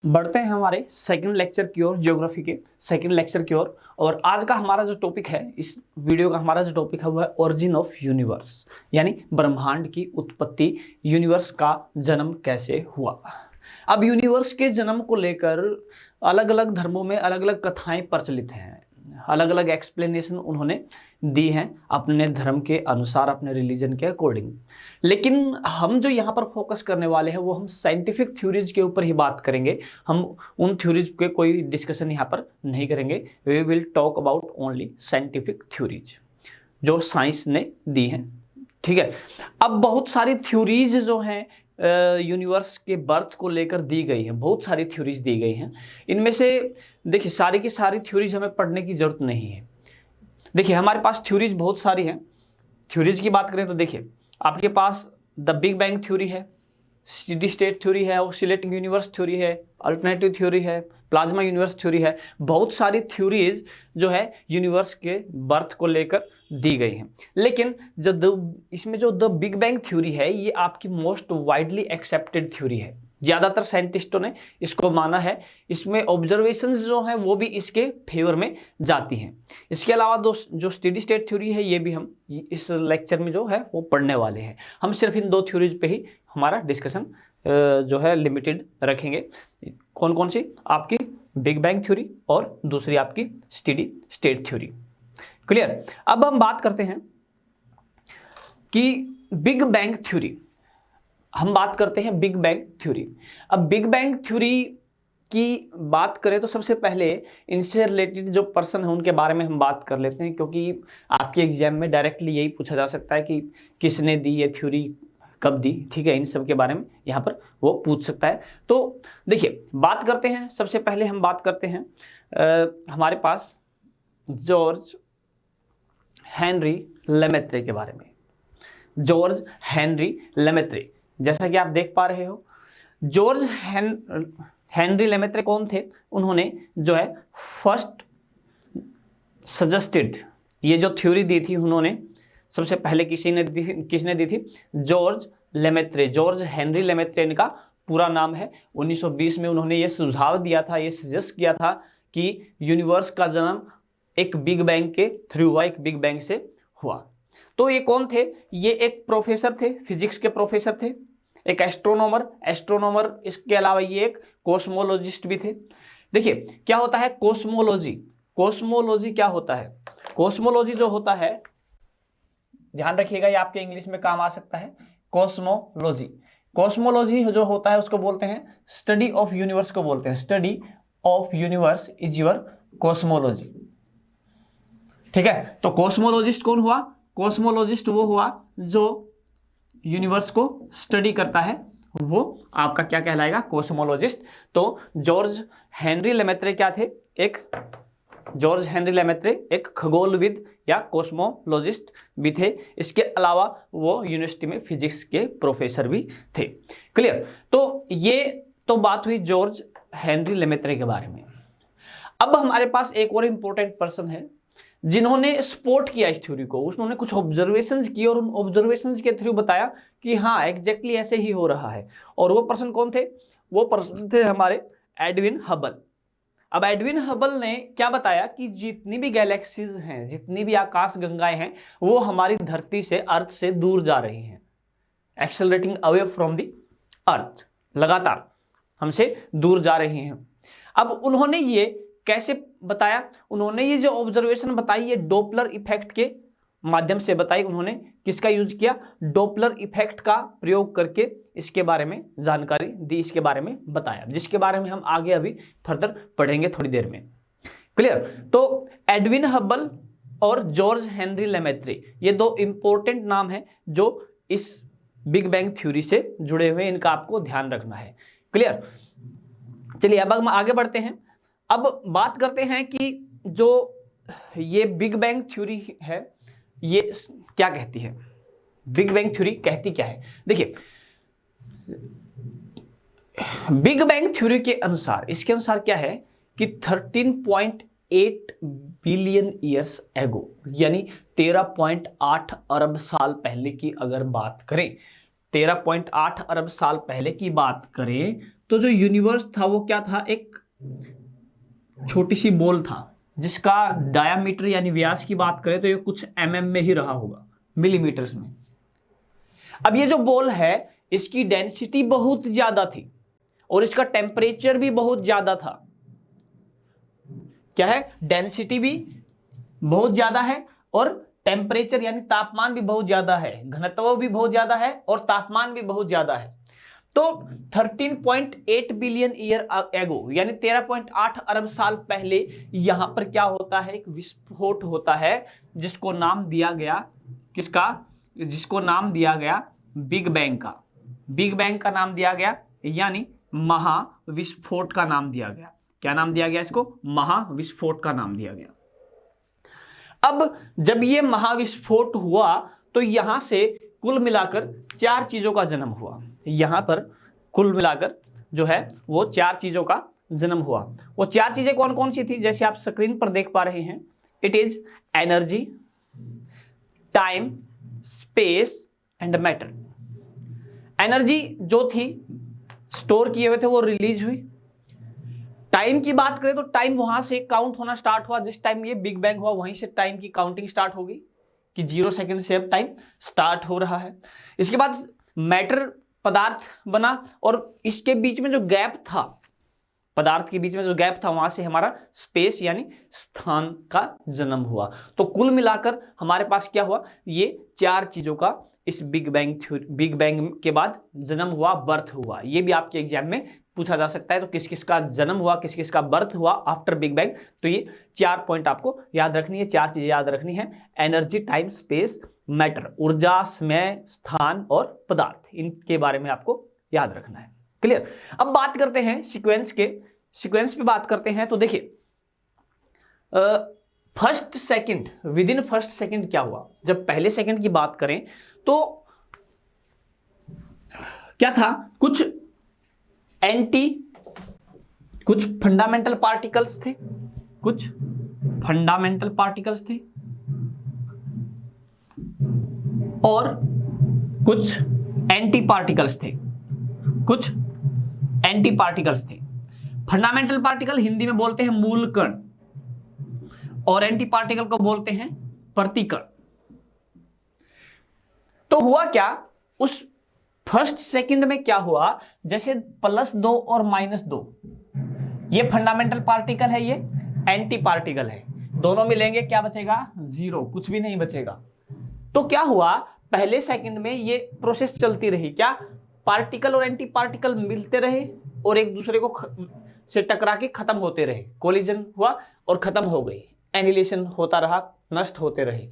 बढ़ते हैं हमारे सेकंड लेक्चर की ओर, ज्योग्राफी के सेकंड लेक्चर की ओर। और आज का हमारा जो टॉपिक है, इस वीडियो का हमारा जो टॉपिक है वो है ओरिजिन ऑफ यूनिवर्स, यानी ब्रह्मांड की उत्पत्ति, यूनिवर्स का जन्म कैसे हुआ। अब यूनिवर्स के जन्म को लेकर अलग अलग धर्मों में अलग अलग कथाएं प्रचलित हैं, अलग अलग एक्सप्लेनेशन उन्होंने दी हैं अपने धर्म के अनुसार, अपने रिलीजन के अकॉर्डिंग। लेकिन हम जो यहाँ पर फोकस करने वाले हैं वो हम साइंटिफिक थ्योरीज के ऊपर ही बात करेंगे। हम उन थ्योरीज के कोई डिस्कशन यहाँ पर नहीं करेंगे। We will talk about only scientific theories जो साइंस ने दी हैं। ठीक है। अब बहुत सारी थ्योरीज जो हैं यूनिवर्स के बर्थ को लेकर दी गई हैं, बहुत सारी थ्योरीज दी गई हैं। इनमें से देखिए सारी की सारी थ्योरीज हमें पढ़ने की जरूरत नहीं है। देखिए हमारे पास थ्योरीज बहुत सारी हैं। थ्योरीज की बात करें तो देखिए आपके पास द बिग बैंग थ्योरी है, स्टेडी स्टेट थ्योरी है, ऑसिलेटिंग यूनिवर्स थ्योरी है, अल्टरनेटिव थ्योरी है, प्लाज्मा यूनिवर्स थ्योरी है। बहुत सारी थ्योरीज जो है यूनिवर्स के बर्थ को लेकर दी गई हैं। लेकिन इसमें जो द बिग बैंग थ्योरी है ये आपकी मोस्ट वाइडली एक्सेप्टेड थ्योरी है। ज़्यादातर साइंटिस्टों ने इसको माना है। इसमें ऑब्जर्वेशंस जो हैं वो भी इसके फेवर में जाती हैं। इसके अलावा जो स्टेडी स्टेट थ्योरी है ये भी हम इस लेक्चर में जो है वो पढ़ने वाले हैं। हम सिर्फ इन दो थ्योरीज पे ही हमारा डिस्कशन जो है लिमिटेड रखेंगे। कौन कौन सी? आपकी बिग बैंग थ्योरी और दूसरी आपकी स्टेडी स्टेट थ्योरी। क्लियर। अब हम बात करते हैं कि बिग बैंग थ्योरी। हम बात करते हैं बिग बैंग थ्योरी। अब बिग बैंग थ्योरी की बात करें तो सबसे पहले इनसे रिलेटेड जो पर्सन है उनके बारे में हम बात कर लेते हैं, क्योंकि आपके एग्जाम में डायरेक्टली यही पूछा जा सकता है कि किसने दी ये थ्योरी, कब दी। ठीक है, इन सब के बारे में यहाँ पर वो पूछ सकता है। तो देखिए बात करते हैं, सबसे पहले हम बात करते हैं हमारे पास जॉर्ज हेनरी लेमेत्रे के बारे में। जॉर्ज हेनरी लेमेत्रे, जैसा कि आप देख पा रहे हो, जॉर्ज हेनरी लेमेत्रे कौन थे? उन्होंने जो है फर्स्ट सजेस्टेड ये जो थ्योरी दी थी, उन्होंने सबसे पहले किसने दी थी? George Lemaître. George Henry Lemaître इनका पूरा नाम है। 1920 में उन्होंने ये सुझाव दिया था, ये सजेस्ट किया था कि यूनिवर्स का जन्म एक बिग बैंग के थ्रू हुआ, एक बिग बैंग से हुआ। तो ये कौन थे? ये एक प्रोफेसर थे, फिजिक्स के प्रोफेसर थे, एक एस्ट्रोनॉमर, इसके अलावा ये एक कॉस्मोलॉजिस्ट भी थे। देखिए क्या होता है कॉस्मोलॉजी क्या होता है? कॉस्मोलॉजी जो होता है, ध्यान रखिएगा ये आपके इंग्लिश में काम आ सकता है। कॉस्मोलॉजी जो होता है उसको बोलते हैं स्टडी ऑफ यूनिवर्स को बोलते हैं। Study of universe is your cosmology. ठीक है, तो कॉस्मोलॉजिस्ट कौन हुआ? कॉस्मोलॉजिस्ट वो हुआ जो यूनिवर्स को स्टडी करता है, वो आपका क्या कहलाएगा? कॉस्मोलॉजिस्ट। तो जॉर्ज हेनरी लेमेत्रे क्या थे? जॉर्ज हेनरी लेमेत्रे एक खगोलविद या कॉस्मोलॉजिस्ट भी थे। इसके अलावा वो यूनिवर्सिटी में फिजिक्स के प्रोफेसर भी थे। क्लियर। तो ये तो बात हुई जॉर्ज हेनरी लेमेत्रे के बारे में। अब हमारे पास एक और इंपॉर्टेंट पर्सन है जिन्होंने सपोर्ट किया इस थ्योरी को। उन्होंने कुछ ऑब्जर्वेशंस किए और उन ऑब्जर्वेशंस के थ्रू बताया कि हाँ एग्जैक्टली ऐसे ही हो रहा है। और वो पर्सन कौन थे? वो पर्सन थे हमारे एडविन हबल। अब एडविन हबल ने क्या बताया कि जितनी भी गैलेक्सीज हैं, जितनी भी आकाश गंगाएं हैं, वो हमारी धरती से, अर्थ से दूर जा रही हैं, एक्सेलरेटिंग अवे फ्रॉम दी अर्थ, लगातार हमसे दूर जा रही हैं। अब उन्होंने ये कैसे बताया? उन्होंने ये जो ऑब्जर्वेशन बताई ये डॉपलर इफेक्ट के माध्यम से बताई। उन्होंने किसका यूज किया? डॉपलर इफेक्ट का प्रयोग करके इसके बारे में जानकारी दी, इसके बारे में बताया, जिसके बारे में हम आगे अभी फर्दर पढ़ेंगे थोड़ी देर में। क्लियर। तो एडविन हबल और जॉर्ज हेनरी लेमेत्रे ये दो इंपॉर्टेंट नाम हैं जो इस बिग बैंग थ्योरी से जुड़े हुए, इनका आपको ध्यान रखना है। क्लियर। चलिए अब हम आगे बढ़ते हैं। अब बात करते हैं कि जो ये बिग बैंग थ्योरी है ये क्या कहती है? बिग बैंग थ्योरी कहती क्या है? देखिए बिग बैंग थ्योरी के अनुसार, इसके अनुसार क्या है कि 13.8 बिलियन ईयर्स एगो, यानी 13.8 अरब साल पहले की अगर बात करें, 13.8 अरब साल पहले की बात करें तो जो यूनिवर्स था वो क्या था, एक छोटी सी बॉल था जिसका डायामीटर यानी व्यास की बात करें तो ये कुछ mm में ही रहा होगा, मिलीमीटर्स में। अब ये जो बॉल है इसकी डेंसिटी बहुत ज्यादा थी और इसका टेम्परेचर भी बहुत ज्यादा था। क्या है, डेंसिटी भी बहुत ज्यादा है और टेम्परेचर यानी तापमान भी बहुत ज्यादा है, घनत्व भी बहुत ज्यादा है और तापमान भी बहुत ज्यादा है। तो 13.8 बिलियन ईयर एगो यानी 13.8 अरब साल पहले यहां पर क्या होता है, एक विस्फोट होता है जिसको नाम दिया गया किसका, जिसको नाम दिया गया बिग बैंग का। बिग बैंग का नाम दिया गया यानी महाविस्फोट का नाम दिया गया। क्या नाम दिया गया इसको, महाविस्फोट का नाम दिया गया। अब जब ये महाविस्फोट हुआ तो यहां से कुल मिलाकर 4 चीजों का जन्म हुआ। यहां पर कुल मिलाकर जो है वो 4 चीजों का जन्म हुआ। वो 4 चीजें कौन कौन सी थी, जैसे आप स्क्रीन पर देख पा रहे हैं। It is energy, time, space and matter. Energy जो थी स्टोर किए हुए थे वो रिलीज हुई। टाइम की बात करें तो टाइम वहां से काउंट होना स्टार्ट हुआ, जिस टाइम ये बिग बैंग हुआ वहीं से टाइम की काउंटिंग स्टार्ट होगी कि 0 सेकंड से अब टाइम स्टार्ट हो रहा है। इसके बाद मैटर पदार्थ बना और इसके बीच में जो गैप था, पदार्थ के बीच में जो गैप था वहां से हमारा स्पेस यानी स्थान का जन्म हुआ। तो कुल मिलाकर हमारे पास क्या हुआ, ये 4 चीजों का इस बिग बैंग के बाद जन्म हुआ, बर्थ हुआ। ये भी आपके एग्जाम में पूछा जा सकता है। तो किस किस का जन्म हुआ, किस किस का बर्थ हुआ आफ्टर बिग बैंग, तो ये 4 पॉइंट आपको याद रखनी है, 4 चीजें याद रखनी है। एनर्जी, टाइम, स्पेस, मैटर, ऊर्जा, समय, स्थान और पदार्थ, इनके बारे में आपको याद रखना है। क्लियर। अब बात करते हैं सीक्वेंस के, सीक्वेंस पे बात करते हैं। तो देखिए first second, with in first second क्या हुआ। जब पहले सेकंड की बात करें तो क्या था, कुछ फंडामेंटल पार्टिकल्स थे, कुछ फंडामेंटल पार्टिकल्स थे और कुछ एंटी पार्टिकल्स थे, कुछ एंटी पार्टिकल्स थे। फंडामेंटल पार्टिकल हिंदी में बोलते हैं मूल कण और एंटी पार्टिकल को बोलते हैं प्रतिकण। तो हुआ क्या, उस फर्स्ट सेकंड में क्या हुआ, जैसे +2 और -2, ये फंडामेंटल पार्टिकल है, ये एंटी पार्टिकल है, दोनों मिलेंगे क्या बचेगा, 0, कुछ भी नहीं बचेगा। तो क्या हुआ, पहले सेकंड में ये प्रोसेस चलती रही, क्या, पार्टिकल और एंटी पार्टिकल मिलते रहे और एक दूसरे को से टकरा के खत्म होते रहे, कोलिजन हुआ और खत्म हो गई, एनिहिलेशन होता रहा, नष्ट होते रहे।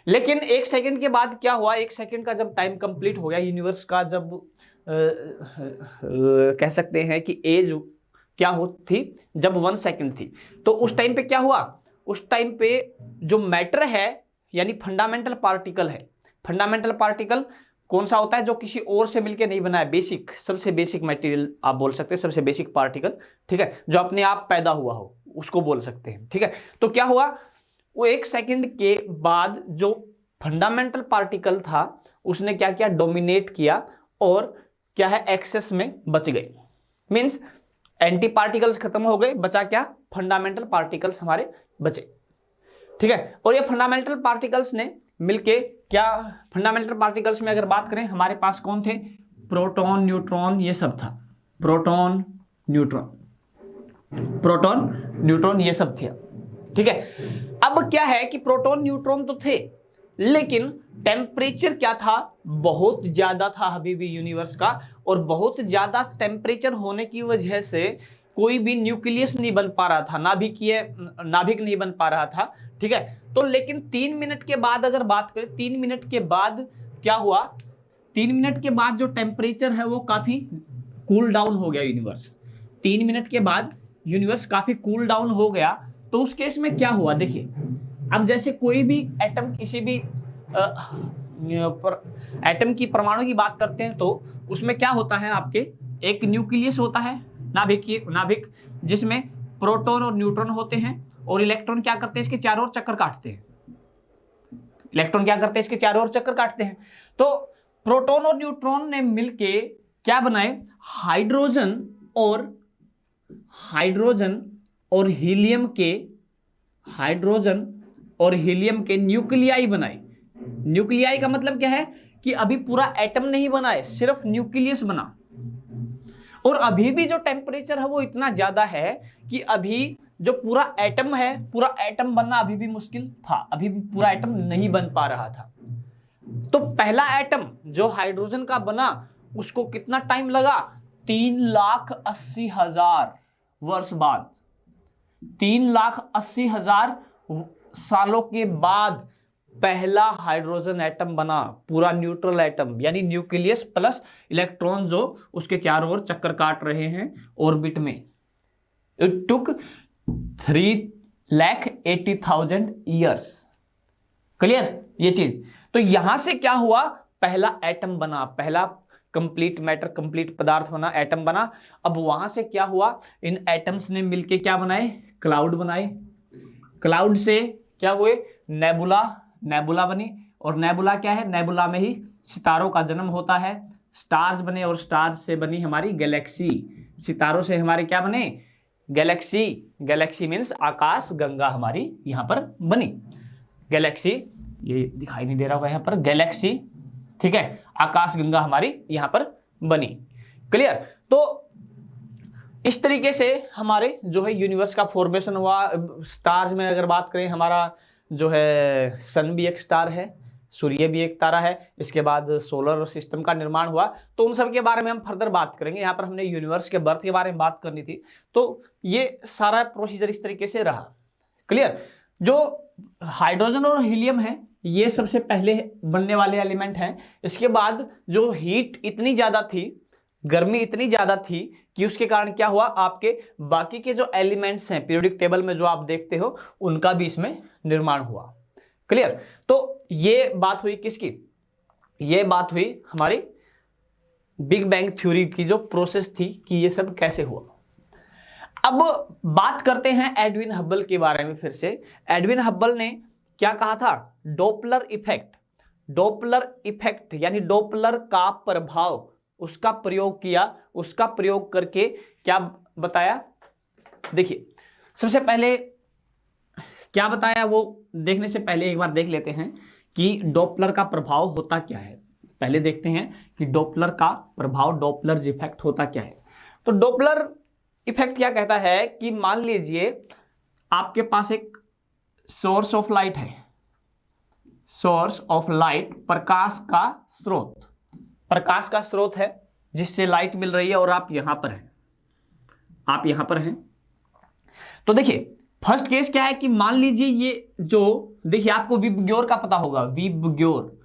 लेकिन 1 सेकंड के बाद क्या हुआ, 1 सेकंड का जब टाइम कंप्लीट हो गया, यूनिवर्स का जब कह सकते हैं कि एज क्या होती थी, जब 1 सेकंड थी, तो उस टाइम पे क्या हुआ, उस टाइम पे जो मैटर है यानी फंडामेंटल पार्टिकल है, फंडामेंटल पार्टिकल कौन सा होता है, जो किसी और से मिलकर नहीं बना है, बेसिक, सबसे बेसिक मटेरियल आप बोल सकते हैं, सबसे बेसिक पार्टिकल, ठीक है, जो अपने आप पैदा हुआ हो उसको बोल सकते हैं, ठीक है। तो क्या हुआ, वो 1 सेकंड के बाद जो फंडामेंटल पार्टिकल था उसने क्या किया, डोमिनेट किया और क्या है, एक्सेस में बच गए। मींस एंटी पार्टिकल्स खत्म हो गए, बचा क्या, फंडामेंटल पार्टिकल्स हमारे बचे, ठीक है। और ये फंडामेंटल पार्टिकल्स ने मिलके क्या, फंडामेंटल पार्टिकल्स में अगर बात करें हमारे पास कौन थे, प्रोटॉन, न्यूट्रॉन, ये सब था, प्रोटॉन, न्यूट्रॉन, प्रोटॉन, न्यूट्रॉन ये सब थे, ठीक है। अब क्या है कि प्रोटॉन न्यूट्रॉन तो थे लेकिन टेम्परेचर क्या था, बहुत ज्यादा था अभी भी यूनिवर्स का, और बहुत ज्यादा टेम्परेचर होने की वजह से कोई भी न्यूक्लियस नहीं बन पा रहा था, नाभिक नहीं बन पा रहा था, ठीक है। तो लेकिन 3 मिनट के बाद अगर बात करें, 3 मिनट के बाद क्या हुआ, 3 मिनट के बाद जो टेम्परेचर है वो काफी कूल डाउन हो गया यूनिवर्स, 3 मिनट के बाद यूनिवर्स काफी कूल डाउन हो गया। तो उस केस में क्या हुआ, देखिए अब जैसे कोई भी एटम, किसी भी एटम की, परमाणु की बात करते हैं तो उसमें क्या होता है, आपके एक न्यूक्लियस होता है, नाभिक जिसमें प्रोटॉन और न्यूट्रॉन होते हैं और इलेक्ट्रॉन क्या करते हैं, इसके चारों ओर चक्कर काटते हैं, इलेक्ट्रॉन क्या करते हैं, इसके चारों ओर चक्कर काटते हैं। तो प्रोटॉन और न्यूट्रॉन ने मिलके क्या बनाए, हाइड्रोजन और हाइड्रोजन और हीलियम के न्यूक्लियाई बनाए। न्यूक्लियाई का मतलब क्या है कि अभी पूरा एटम नहीं बना है, सिर्फ न्यूक्लियस बना। और अभी भी जो टेम्परेचर है वो इतना ज्यादा है कि अभी जो पूरा एटम है, पूरा एटम बनना अभी भी मुश्किल था, अभी भी पूरा एटम नहीं बन पा रहा था। तो पहला एटम जो हाइड्रोजन का बना उसको कितना टाइम लगा? 3,80,000 वर्ष बाद, 3,80,000 सालों के बाद पहला हाइड्रोजन एटम बना, पूरा न्यूट्रल एटम, यानी न्यूक्लियस प्लस इलेक्ट्रॉन जो उसके चारों ओर चक्कर काट रहे हैं ऑर्बिट में। It took 3,80,000 years. क्लियर ये चीज? तो यहां से क्या हुआ? पहला एटम बना, पहला कंप्लीट मैटर, कंप्लीट पदार्थ बना, एटम बना। अब वहां से क्या हुआ? इन एटम्स ने मिलके क्या बनाए? क्लाउड बनाए। क्लाउड से क्या हुए? नेबुला बनी। और नेबुला क्या है? नेबुला में ही सितारों का जन्म होता है, स्टार्स बने, और स्टार्स से बनी हमारी गैलेक्सी। सितारों से हमारे क्या बने? गैलेक्सी। गैलेक्सी मीन्स आकाश गंगा हमारी यहां पर बनी। गैलेक्सी, ये दिखाई नहीं दे रहा होगा यहां पर, गैलेक्सी, ठीक है, आकाश गंगा हमारी यहां पर बनी। क्लियर? तो इस तरीके से हमारे जो है यूनिवर्स का फॉर्मेशन हुआ। स्टार्स में अगर बात करें, हमारा जो है सन भी एक स्टार है, सूर्य भी एक तारा है, इसके बाद सोलर सिस्टम का निर्माण हुआ। तो उन सब के बारे में हम फर्दर बात करेंगे। यहाँ पर हमने यूनिवर्स के बर्थ के बारे में बात करनी थी, तो ये सारा प्रोसीजर इस तरीके से रहा। क्लियर? जो हाइड्रोजन और हीलियम है ये सबसे पहले बनने वाले एलिमेंट हैं। इसके बाद जो हीट इतनी ज्यादा थी, गर्मी इतनी ज्यादा थी कि उसके कारण क्या हुआ? आपके बाकी के जो एलिमेंट्स हैं पीरियोडिक टेबल में जो आप देखते हो, उनका भी इसमें निर्माण हुआ। क्लियर? तो ये बात हुई किसकी? ये बात हुई हमारी बिग बैंग थ्योरी की जो प्रोसेस थी कि ये सब कैसे हुआ। अब बात करते हैं एडविन हब्बल के बारे में फिर से। एडविन हब्बल ने क्या कहा था? Doppler effect. डॉपलर इफेक्ट यानी डॉपलर का प्रभाव, उसका प्रयोग किया। उसका प्रयोग करके क्या बताया? देखिए, सबसे पहले क्या बताया वो देखने से पहले एक बार देख लेते हैं कि डॉपलर का प्रभाव होता क्या है। पहले देखते हैं कि डॉपलर का प्रभाव, डॉपलर इफेक्ट होता क्या है। तो डॉपलर इफेक्ट क्या कहता है कि मान लीजिए आपके पास एक सोर्स ऑफ लाइट है, सोर्स ऑफ लाइट, प्रकाश का स्रोत, प्रकाश का स्रोत है जिससे लाइट मिल रही है, और आप यहां पर हैं, आप यहां पर हैं। तो देखिए फर्स्ट केस क्या है कि मान लीजिए ये जो, देखिए आपको विबग्योर का पता होगा, विबग्योर।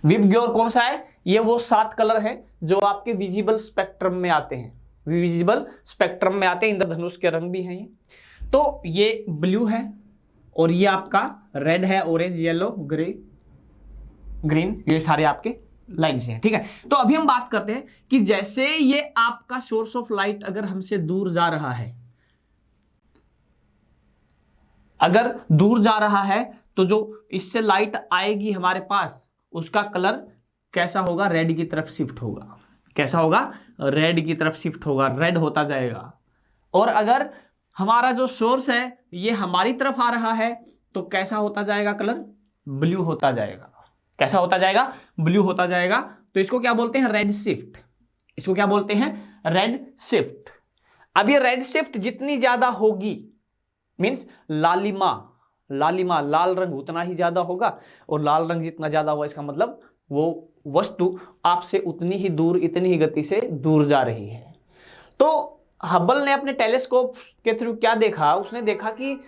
विबग्योर कौन सा है? ये वो 7 कलर हैं जो आपके विजिबल स्पेक्ट्रम में आते हैं, विजिबल स्पेक्ट्रम में आते हैं। इंद्रधनुष के रंग भी हैं ये। तो ये ब्लू है, और ये आपका रेड है, ऑरेंज, येलो, ग्रे, ग्रीन, ये सारे आपके लाइन्स हैं। ठीक है? तो अभी हम बात करते हैं कि जैसे ये आपका सोर्स ऑफ लाइट अगर हमसे दूर जा रहा है, अगर दूर जा रहा है तो जो इससे लाइट आएगी हमारे पास, उसका कलर कैसा होगा? रेड की तरफ शिफ्ट होगा। कैसा होगा? रेड की तरफ शिफ्ट होगा, रेड होता जाएगा। और अगर हमारा जो सोर्स है ये हमारी तरफ आ रहा है तो कैसा होता जाएगा? कलर ब्लू होता जाएगा। कैसा होता जाएगा? ब्लू होता जाएगा। तो इसको क्या बोलते हैं? Red shift. इसको क्या बोलते हैं? Red shift. अब ये रेड शिफ्ट जितनी ज्यादा होगी, मींस लालिमा, लालिमा, लाल रंग उतना ही ज्यादा होगा, और लाल रंग जितना ज्यादा होगा इसका मतलब वो वस्तु आपसे उतनी ही दूर, इतनी ही गति से दूर जा रही है। तो हब्बल ने अपने टेलीस्कोप के थ्रू क्या देखा? उसने देखा कि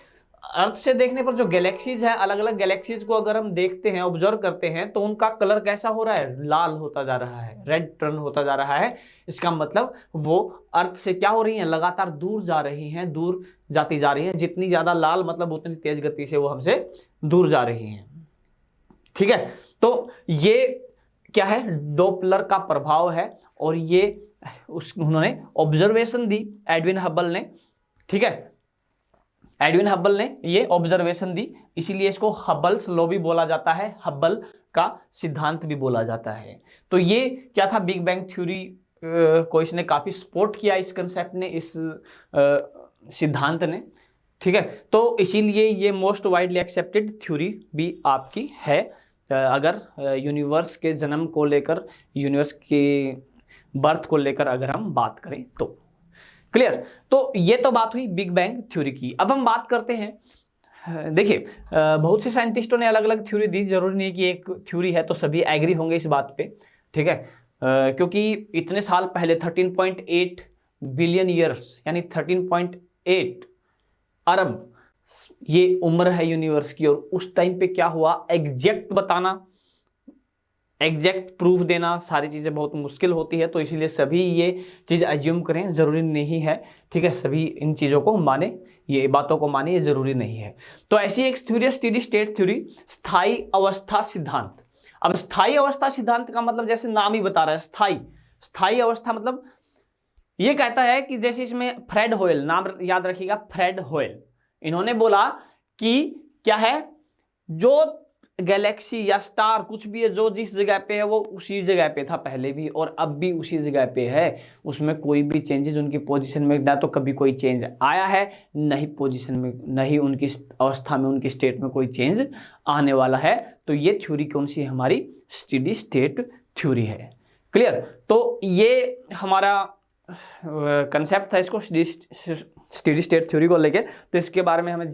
अर्थ से देखने पर जो गैलेक्सीज है, अलग अलग गैलेक्सीज को अगर हम देखते हैं, ऑब्जर्व करते हैं, तो उनका कलर कैसा हो रहा है? लाल होता जा रहा है, रेड टर्न होता जा रहा है। इसका मतलब वो अर्थ से क्या हो रही हैं? लगातार दूर जा रही हैं, दूर जाती जा रही हैं। जितनी ज्यादा लाल मतलब उतनी तेज गति से वो हमसे दूर जा रही हैं। ठीक है? तो ये क्या है? डॉपलर का प्रभाव है, और ये उन्होंने ऑब्जर्वेशन दी, एडविन हब्बल ने। ठीक है? एडविन हब्बल ने ये ऑब्जर्वेशन दी, इसीलिए इसको हब्बल्स लॉ भी बोला जाता है, हब्बल का सिद्धांत भी बोला जाता है। तो ये क्या था, बिग बैंग थ्योरी को इसने काफी सपोर्ट किया, इस कंसेप्ट ने, इस सिद्धांत ने, ठीक है। तो इसीलिए ये मोस्ट वाइडली एक्सेप्टेड थ्योरी भी आपकी है, अगर यूनिवर्स के जन्म को लेकर, यूनिवर्स के बर्थ को लेकर अगर हम बात करें तो। क्लियर। तो ये तो बात हुई बिग बैंग थ्योरी की। अब हम बात करते हैं, देखिए बहुत से साइंटिस्टों ने अलग अलग थ्योरी दी, जरूरी नहीं कि एक थ्योरी है तो सभी एग्री होंगे इस बात पे, ठीक है। क्योंकि इतने साल पहले 13.8 बिलियन ईयर्स यानी 13.8 अरब ये उम्र है यूनिवर्स की, और उस टाइम पे क्या हुआ एग्जैक्ट बताना, एग्जैक्ट प्रूफ देना, सारी चीज़ें बहुत मुश्किल होती है। तो इसीलिए सभी ये चीज़ एज्यूम करें, ज़रूरी नहीं है, ठीक है। सभी इन चीज़ों को माने, ये बातों को माने, ये ज़रूरी नहीं है। तो ऐसी एक थ्योरी है स्टेडी स्टेट थ्योरी, स्थायी अवस्था सिद्धांत। अब स्थायी अवस्था सिद्धांत का मतलब जैसे नाम ही बता रहा है, स्थायी, स्थायी अवस्था मतलब ये कहता है कि जैसे इसमें फ्रेड होयल, नाम याद रखिएगा, फ्रेड होयल, इन्होंने बोला कि क्या है, जो गैलेक्सी या स्टार कुछ भी है, जो जिस जगह पे है वो उसी जगह पे था पहले भी और अब भी उसी जगह पे है, उसमें कोई भी चेंजेस उनकी पोजीशन में ना तो कभी कोई चेंज आया है, नहीं पोजीशन में, नहीं उनकी अवस्था में, उनकी स्टेट में कोई चेंज आने वाला है। तो ये थ्योरी कौन सी है, हमारी स्टेडी स्टेट थ्योरी है। क्लियर। तो ये हमारा कंसेप्ट था इसको स्टेडी स्टेट थ्योरी को लेके। तो इसके बारे में हमें